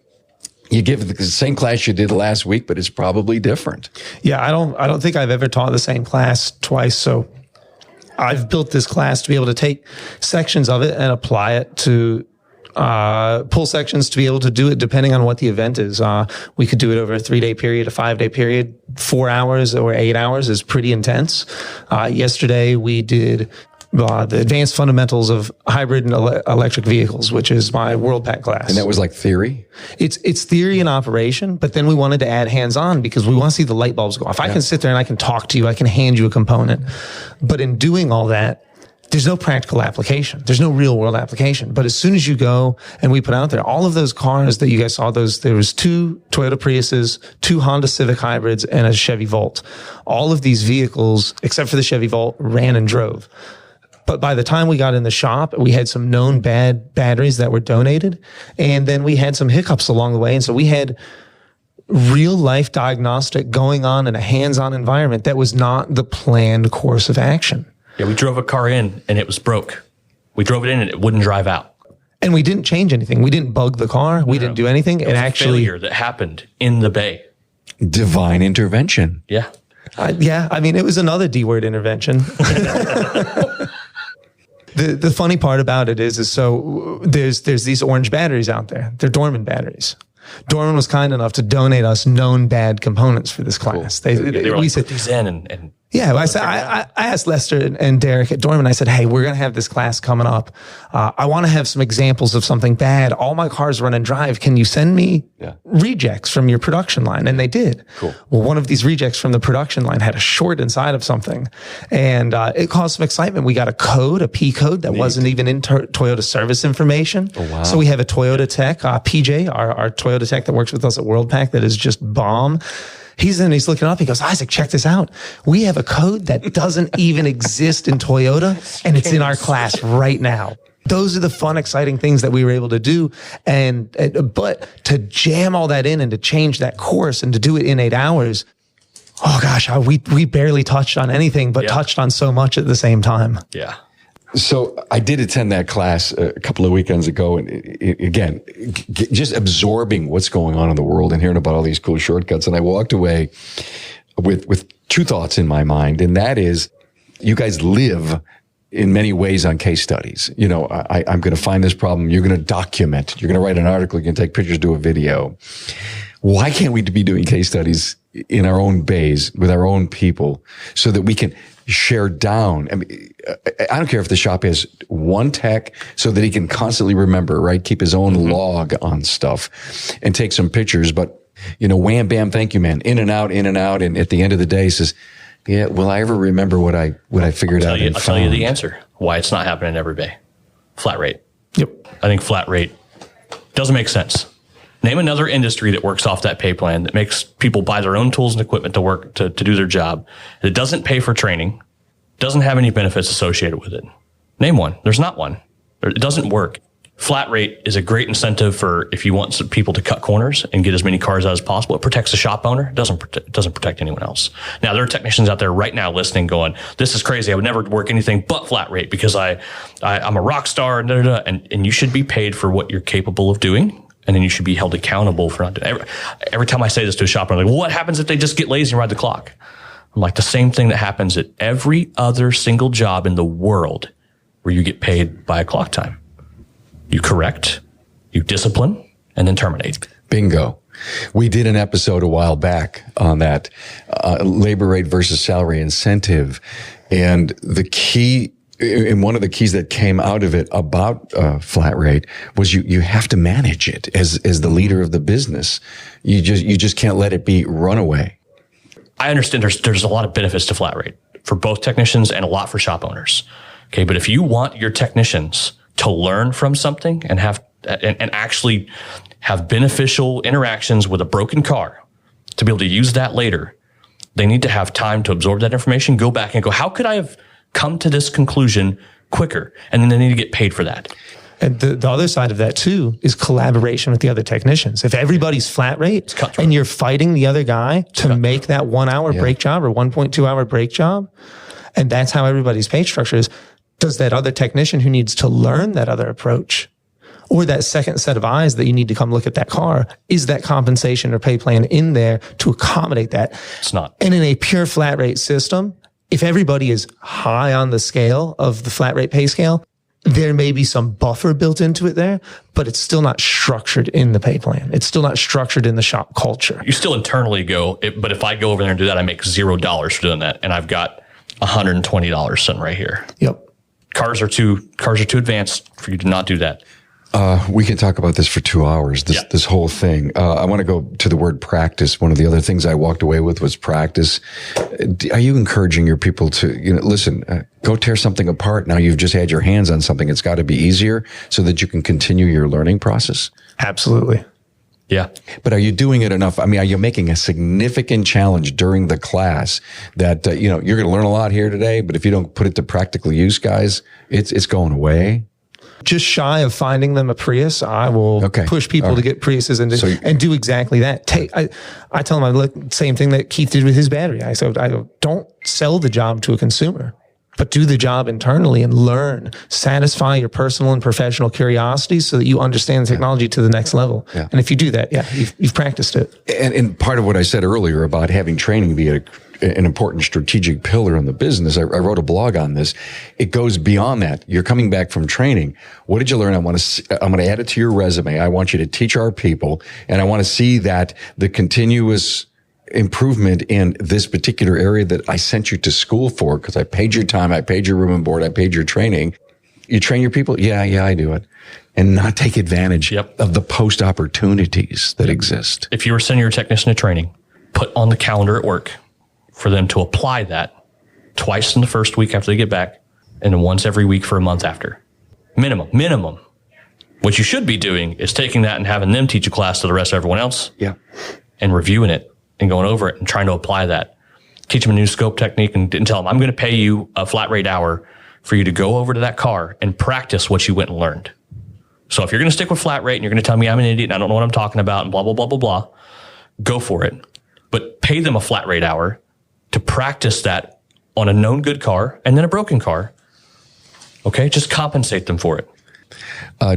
you give the same class you did last week, but it's probably different? Yeah, I don't think I've ever taught the same class twice. So I've built this class to be able to take sections of it and apply it to pull sections to be able to do it depending on what the event is. We could do it over a 3-day period, a 5-day period. 4 hours or 8 hours is pretty intense. Yesterday we did the advanced fundamentals of hybrid and electric vehicles, which is my WorldPAC class. And that was like theory? It's theory and operation, but then we wanted to add hands-on because we want to see the light bulbs go off. I can sit there and I can talk to you. I can hand you a component. But in doing all that, there's no practical application. There's no real world application. But as soon as you go and we put out there, all of those cars that you guys saw, there was 2 Toyota Priuses, 2 Honda Civic hybrids, and a Chevy Volt. All of these vehicles, except for the Chevy Volt, ran and drove. But by the time we got in the shop, we had some known bad batteries that were donated. And then we had some hiccups along the way. And so we had real life diagnostic going on in a hands-on environment that was not the planned course of action. Yeah, we drove a car in and it was broke. We drove it in and it wouldn't drive out. And we didn't change anything. We didn't bug the car. We didn't do anything. It was a failure that happened in the bay. Divine intervention. Yeah. It was another D-word intervention. The funny part about it is so there's these orange batteries out there. They're Dorman batteries. Dorman was kind enough to donate us known bad components for this class. Cool. They were like, put these in and Yeah, I asked Lester and Derek at Dorman, I said, hey, we're going to have this class coming up. I want to have some examples of something bad. All my cars run and drive. Can you send me rejects from your production line? And they did. Cool. Well, one of these rejects from the production line had a short inside of something. And it caused some excitement. We got a code, a P code that wasn't even in Toyota service information. Oh, wow. So we have a Toyota tech, PJ, our Toyota tech that works with us at WorldPack that is just bomb. He's looking up. He goes, Isaac, check this out. We have a code that doesn't even exist in Toyota, and it's in our class right now. Those are the fun, exciting things that we were able to do. But to jam all that in and to change that course and to do it in 8 hours, oh gosh, we barely touched on anything, but touched on so much at the same time. Yeah. So I did attend that class a couple of weekends ago, and again, just absorbing what's going on in the world and hearing about all these cool shortcuts. And I walked away with two thoughts in my mind, and that is, you guys live in many ways on case studies. You know, I'm going to find this problem. You're going to document it. You're going to write an article. You can take pictures, do a video. Why can't we be doing case studies in our own bays with our own people so that we can share down? I mean, I don't care if the shop has one tech so that he can constantly remember, right? Keep his own log on stuff and take some pictures. But, you know, wham, bam, thank you, man. In and out. And at the end of the day, he says, yeah, will I ever remember what I figured out? I'll tell you the answer why it's not happening every bay. Flat rate. Yep. I think flat rate doesn't make sense. Name another industry that works off that pay plan, that makes people buy their own tools and equipment to work, to do their job. It doesn't pay for training, doesn't have any benefits associated with it. Name one. There's not one. It doesn't work. Flat rate is a great incentive for if you want some people to cut corners and get as many cars out as possible. It protects the shop owner. It doesn't protect anyone else. Now, there are technicians out there right now listening going, this is crazy. I would never work anything but flat rate because I'm a rock star. And you should be paid for what you're capable of doing. And then you should be held accountable for not doing. Every time I say this to a shopper, I'm like, well, what happens if they just get lazy and ride the clock? I'm like, the same thing that happens at every other single job in the world where you get paid by a clock time. You correct, you discipline, and then terminate. Bingo. We did an episode a while back on that labor rate versus salary incentive. And the key, and one of the keys that came out of it about flat rate was you have to manage it as the leader of the business. You just can't let it be runaway. I understand there's a lot of benefits to flat rate for both technicians and a lot for shop owners. Okay, but if you want your technicians to learn from something and actually have beneficial interactions with a broken car to be able to use that later, they need to have time to absorb that information, go back and go, how could I have come to this conclusion quicker? And then they need to get paid for that. And the other side of that too is collaboration with the other technicians. If everybody's flat rate and you're fighting the other guy to make that 1 hour brake job or 1.2 hour brake job, and that's how everybody's pay structure is, does that other technician who needs to learn that other approach or that second set of eyes that you need to come look at that car, is that compensation or pay plan in there to accommodate that? It's not. And in a pure flat rate system, if everybody is high on the scale of the flat rate pay scale, there may be some buffer built into it there, but it's still not structured in the pay plan. It's still not structured in the shop culture. You still internally go, but if I go over there and do that, I make $0 for doing that. And I've got $120 sitting right here. Yep. Cars are too advanced for you to not do that. We can talk about this for 2 hours, this whole thing. I want to go to the word practice. One of the other things I walked away with was practice. Are you encouraging your people to, listen, go tear something apart. Now you've just had your hands on something. It's got to be easier so that you can continue your learning process? Absolutely. Yeah. But are you doing it enough? I mean, are you making a significant challenge during the class that, you're going to learn a lot here today, but if you don't put it to practical use, guys, it's going away? Just shy of finding them a Prius, I will push people to get Priuses and do exactly that. I tell them, look, same thing that Keith did with his battery. I don't sell the job to a consumer, but do the job internally and learn, satisfy your personal and professional curiosities so that you understand the technology to the next level. Yeah. And if you do that, you've practiced it. And part of what I said earlier about having training be an important strategic pillar in the business, I wrote a blog on this. It goes beyond that. You're coming back from training. What did you learn? I'm going to add it to your resume. I want you to teach our people, and I want to see that the continuous improvement in this particular area that I sent you to school for because I paid your time, I paid your room and board, I paid your training. You train your people? Yeah, I do it. And not take advantage of the post opportunities that exist. If you were sending your technician to training, put on the calendar at work for them to apply that twice in the first week after they get back and then once every week for a month after. Minimum. What you should be doing is taking that and having them teach a class to the rest of everyone else. Yeah. And reviewing it and going over it and trying to apply that. Teach them a new scope technique and tell them, I'm going to pay you a flat rate hour for you to go over to that car and practice what you went and learned. So if you're going to stick with flat rate and you're going to tell me I'm an idiot and I don't know what I'm talking about and blah, blah, blah, blah, blah, go for it. But pay them a flat rate hour to practice that on a known good car and then a broken car. Okay? Just compensate them for it.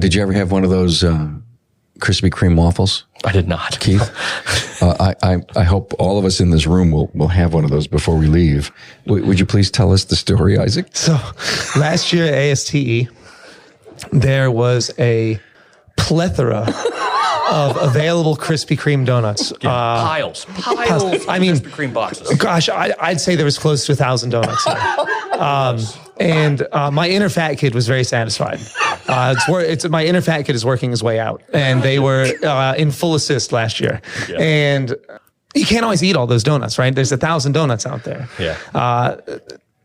Did you ever have one of those Krispy Kreme waffles? I did not. Keith? I hope all of us in this room will have one of those before we leave. Would you please tell us the story, Isaac? So last year at ASTE, there was a plethora of available Krispy Kreme donuts. Piles. I mean, Krispy Kreme boxes. Gosh, I'd say there was close to 1,000 donuts. And my inner fat kid was very satisfied. My inner fat kid is working his way out, and they were in full assist last year. Yeah. And you can't always eat all those donuts, right? There's 1,000 donuts out there. Yeah.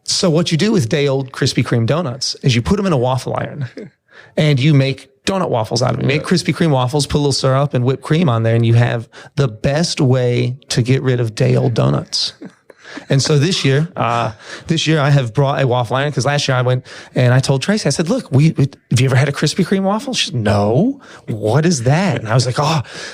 So what you do with day old Krispy Kreme donuts is you put them in a waffle iron, and you make donut waffles out of it. You make Krispy Kreme waffles, put a little syrup and whipped cream on there, and you have the best way to get rid of day old donuts. And so this year I have brought a waffle iron because last year I went and I told Tracy, I said, look, have you ever had a Krispy Kreme waffle? She said, no. What is that? And I was like,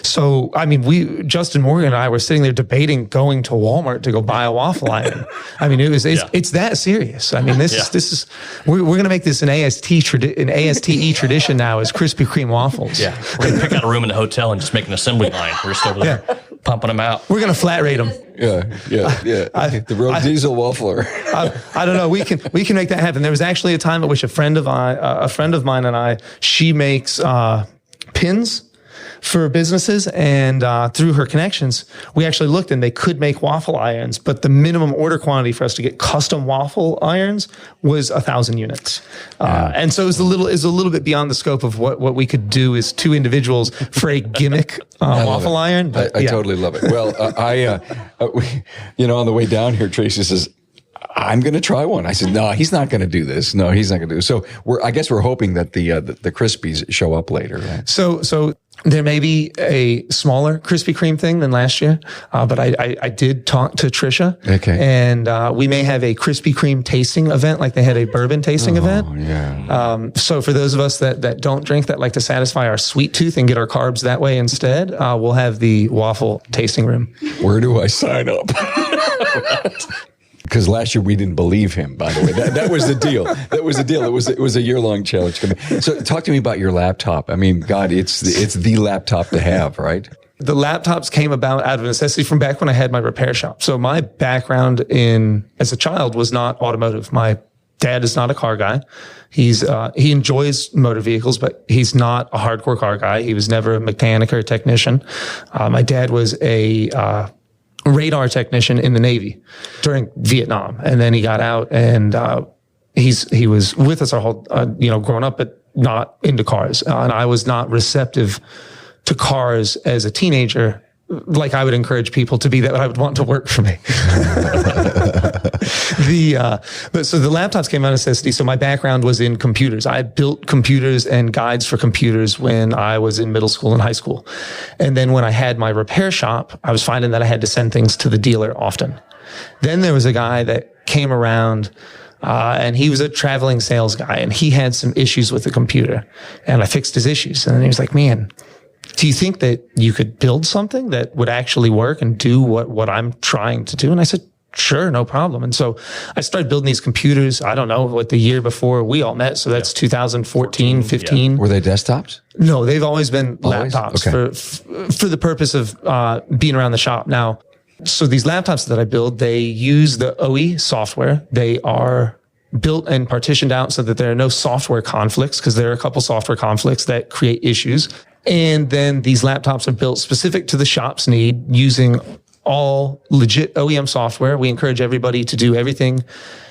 so, I mean, Justin Morgan and I were sitting there debating going to Walmart to go buy a waffle iron. I mean, it's that serious. I mean, this is, we're going to make this an ASTE tradition now is Krispy Kreme waffles. Yeah. We're going to pick out a room in the hotel and just make an assembly line. We're just over there pumping them out. We're going to flat rate them. Yeah. The real diesel waffler. I don't know. We can make that happen. There was actually a time at which a friend of mine and I, she makes pins for businesses, and through her connections, we actually looked and they could make waffle irons, but the minimum order quantity for us to get custom waffle irons was 1,000 units. And so it was a little bit beyond the scope of what we could do as two individuals for a gimmick waffle iron. But, I totally love it. Well, on the way down here, Tracy says, I'm going to try one. I said, no, he's not going to do this. No, he's not going to do it. So I guess we're hoping that the Krispies show up later. Right? So there may be a smaller Krispy Kreme thing than last year, but I did talk to Trisha. Okay. And we may have a Krispy Kreme tasting event like they had a bourbon tasting event. Yeah. So for those of us that don't drink, that like to satisfy our sweet tooth and get our carbs that way instead, we'll have the waffle tasting room. Where do I sign up? Because last year we didn't believe him, by the way. That was the deal. That was the deal. It was a year-long challenge. So talk to me about your laptop. I mean, God, it's the laptop to have, right? The laptops came about out of necessity from back when I had my repair shop. So my background as a child was not automotive. My dad is not a car guy. He enjoys motor vehicles, but he's not a hardcore car guy. He was never a mechanic or a technician. My dad was a radar technician in the Navy during Vietnam. And then he got out and, he was with us our whole, growing up, but not into cars. And I was not receptive to cars as a teenager, like I would encourage people to be that I would want to work for me. So the laptops came out of necessity. So my background was in computers. I built computers and guides for computers when I was in middle school and high school. And then when I had my repair shop, I was finding that I had to send things to the dealer often. Then there was a guy that came around, and he was a traveling sales guy, and he had some issues with the computer, and I fixed his issues. And then he was like, man, do you think that you could build something that would actually work and do what I'm trying to do? And I said, sure, no problem. And so I started building these computers. I don't know what the year before we all met. So that's 2014, 15. Yeah. Were they desktops? No, they've always been laptops for the purpose of being around the shop. Now, so these laptops that I build, they use the OE software. They are built and partitioned out so that there are no software conflicts, because there are a couple software conflicts that create issues. And then these laptops are built specific to the shop's need using all legit OEM software. We encourage everybody to do everything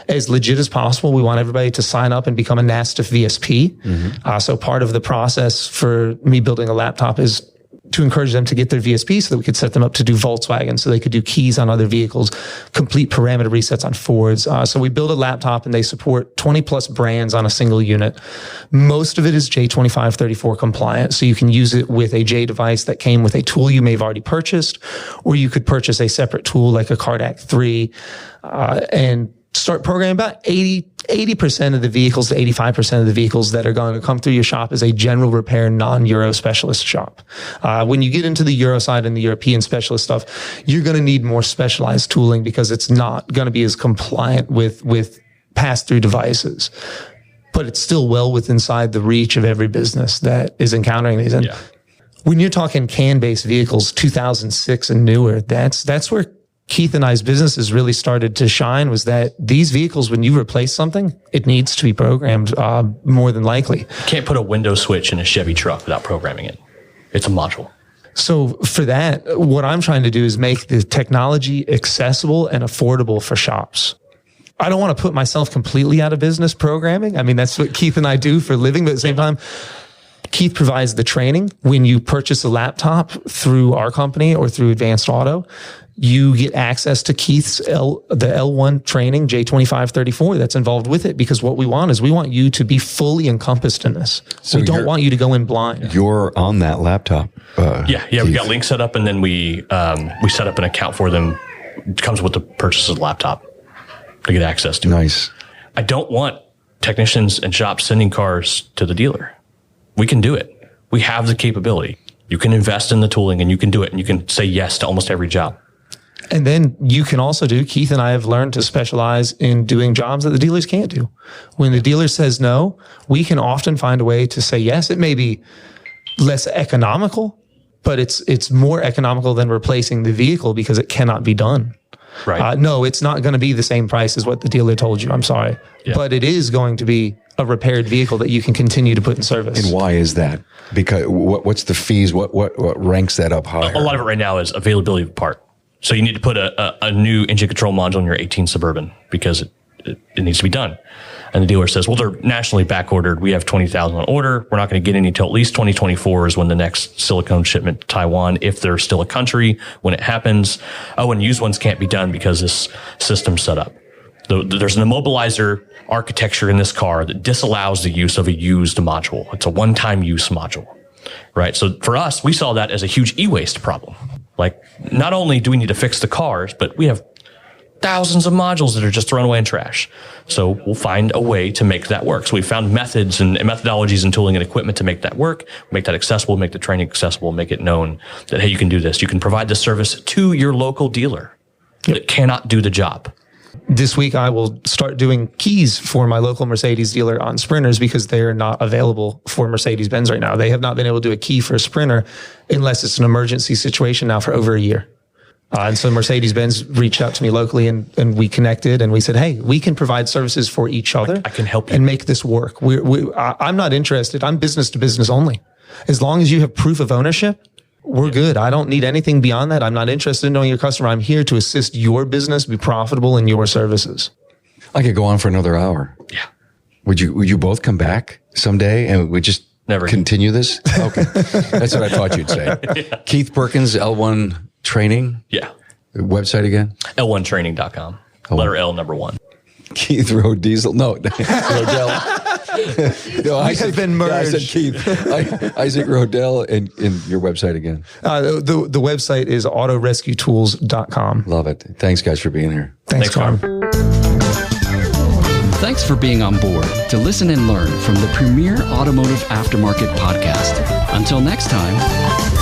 as legit as possible. We want everybody to sign up and become a NASTF VSP. So part of the process for me building a laptop is to encourage them to get their VSP so that we could set them up to do Volkswagen, so they could do keys on other vehicles, complete parameter resets on Fords. So we build a laptop and they support 20 plus brands on a single unit. Most of it is J2534 compliant. So you can use it with a J device that came with a tool you may have already purchased, or you could purchase a separate tool like a Cardac 3, and start programming. About 80% of the vehicles to 85% of the vehicles that are going to come through your shop is a general repair, non-Euro specialist shop. When you get into the Euro side and the European specialist stuff, you're going to need more specialized tooling because it's not going to be as compliant with pass-through devices. But it's still well within inside the reach of every business that is encountering these. And when you're talking CAN-based vehicles, 2006 and newer, that's where Keith and I's businesses really started to shine, was that these vehicles, when you replace something, it needs to be programmed more than likely. You can't put a window switch in a Chevy truck without programming it. It's a module. So for that, what I'm trying to do is make the technology accessible and affordable for shops. I don't want to put myself completely out of business programming. I mean, that's what Keith and I do for a living, but at the same time, Keith provides the training. When you purchase a laptop through our company or through Advanced Auto, you get access to Keith's the L1 training, J2534, that's involved with it, because what we want is we want you to be fully encompassed in this. So we don't want you to go in blind. You're on that laptop. Yeah. We got links set up, and then we set up an account for them. It comes with the purchase of the laptop to get access to. Nice. I don't want technicians and shops sending cars to the dealer. We can do it. We have the capability. You can invest in the tooling and you can do it, and you can say yes to almost every job. And then you can also do, Keith and I have learned to specialize in doing jobs that the dealers can't do. When the dealer says no, we can often find a way to say yes. It may be less economical, but it's more economical than replacing the vehicle because it cannot be done. Right. No, it's not going to be the same price as what the dealer told you. I'm sorry. Yeah. But it is going to be a repaired vehicle that you can continue to put in service. And why is that? Because what's the fees? What ranks that up higher? A lot of it right now is availability of part. So you need to put a new engine control module in your 18 Suburban because it needs to be done. And the dealer says, well, they're nationally back ordered. We have 20,000 on order. We're not going to get any till at least 2024 is when the next silicone shipment to Taiwan, if they're still a country, when it happens. Oh, and used ones can't be done because this system's set up. There's an immobilizer architecture in this car that disallows the use of a used module. It's a one-time use module, right? So for us, we saw that as a huge e-waste problem. Like, not only do we need to fix the cars, but we have thousands of modules that are just thrown away in trash. So we'll find a way to make that work. So we found methods and methodologies and tooling and equipment to make that work, make that accessible, make the training accessible, make it known that, hey, you can do this. You can provide this service to your local dealer that cannot do the job. This week, I will start doing keys for my local Mercedes dealer on Sprinters because they are not available for Mercedes-Benz right now. They have not been able to do a key for a Sprinter unless it's an emergency situation now for over a year. And so Mercedes-Benz reached out to me locally and we connected and we said, hey, we can provide services for each other. I can help you. And make this work. I'm not interested. I'm business to business only. As long as you have proof of ownership, we're good. I don't need anything beyond that. I'm not interested in knowing your customer. I'm here to assist your business be profitable in your services. I could go on for another hour. Yeah. Would you both come back someday and we just never continue this? Okay. That's what I thought you'd say. Yeah. Keith Perkins, L1 Training. Yeah. Website again? L1training.com. Letter L, number 1. Keith Rodell. No, Rodell. No, I have been merged. I said Keith. Issac Rodell and your website again. The website is autorescuetools.com. Love it. Thanks, guys, for being here. Thanks, Carm. Thanks for being on board to listen and learn from the premier automotive aftermarket podcast. Until next time.